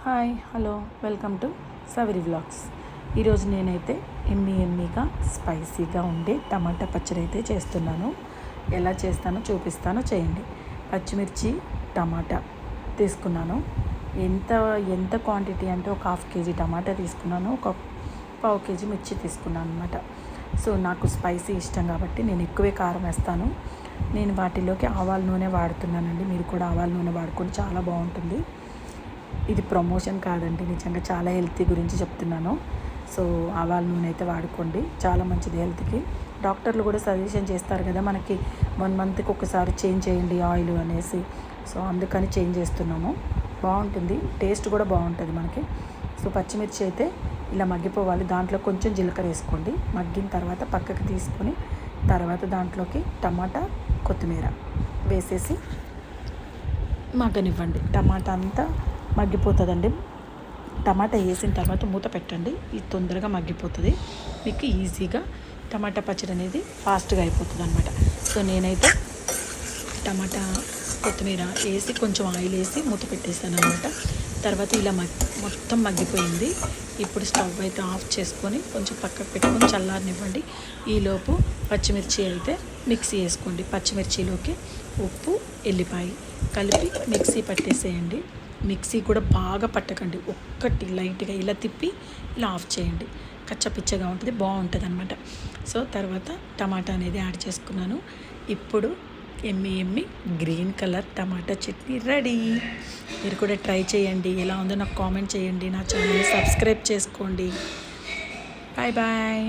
Hi hello welcome to Savari vlogs. ఈరోజు నేనైతే ఎమ్మీగా స్పైసీగా ఉండే టమాటా పచ్చడి అయితే చేస్తున్నాను. ఎలా చేస్తానో చూపిస్తానో చేయండి. పచ్చిమిర్చి టమాటా తీసుకున్నాను. ఎంత ఎంత క్వాంటిటీ అంటే ఒక 1/2 kg టమాటా తీసుకున్నాను, ఒక 1/4 kg మిర్చి తీసుకున్నాను అనమాట. సో నాకు స్పైసీ ఇష్టం కాబట్టి నేను ఎక్కువే కారం వేస్తాను. నేను వాటిలోకి ఆవాల నూనె వాడుతున్నానండి. మీరు కూడా ఆవాల నూనె వాడుకొని చాలా బాగుంటుంది. ఇది ప్రమోషన్ కాదండి, నిజంగా చాలా హెల్తీ గురించి చెప్తున్నాను. సో ఆవాల నూనె అయితే వాడుకోండి, చాలా మంచిది హెల్త్కి. డాక్టర్లు కూడా సజెషన్ చేస్తారు కదా మనకి 1 monthకి ఒకసారి చేంజ్ చేయండి ఆయిల్ అనేసి. సో అందుకని చేంజ్ చేస్తున్నాము. బాగుంటుంది, టేస్ట్ కూడా బాగుంటుంది మనకి. సో పచ్చిమిర్చి అయితే ఇలా మగ్గిపోవాలి. దాంట్లో కొంచెం జీలకర్ర వేసుకోండి. మగ్గిన తర్వాత పక్కకి తీసుకొని తర్వాత దాంట్లోకి టమాటా కొత్తిమీర వేసేసి మగ్గనివ్వండి. టమాటా అంతా మగ్గిపోతుందండి. టమాటా వేసిన తర్వాత మూత పెట్టండి, ఇది తొందరగా మగ్గిపోతుంది. మీకు ఈజీగా టమాటా పచ్చడి అనేది ఫాస్ట్గా అయిపోతుంది అనమాట. సో నేనైతే టమాటా కొత్తిమీర వేసి కొంచెం ఆయిల్ వేసి మూత పెట్టేస్తాను అనమాట. తర్వాత ఇలా మొత్తం మగ్గిపోయింది. ఇప్పుడు స్టవ్ అయితే ఆఫ్ చేసుకొని కొంచెం పక్కకు పెట్టుకొని చల్లారనివ్వండి. ఈలోపు పచ్చిమిర్చి అయితే మిక్సీ వేసుకోండి. పచ్చిమిర్చిలోకి ఉప్పు, ఎల్లిపాయ కలిపి మిక్సీ పట్టేసేయండి. మిక్సీ కూడా బాగా పట్టకండి, ఒక్కటి లైట్గా ఇలా తిప్పి ఇలా ఆఫ్ చేయండి. కచ్చపిచ్చగా ఉంటుంది, బాగుంటుంది అనమాట. సో తర్వాత టమాటా అనేది యాడ్ చేసుకున్నాను. ఇప్పుడు ఎమ్మి గ్రీన్ కలర్ టమాటా చట్నీ రెడీ. మీరు కూడా ట్రై చేయండి, ఎలా ఉందో నాకు కామెంట్ చేయండి. నా ఛానల్ని సబ్స్క్రైబ్ చేసుకోండి. Bye bye.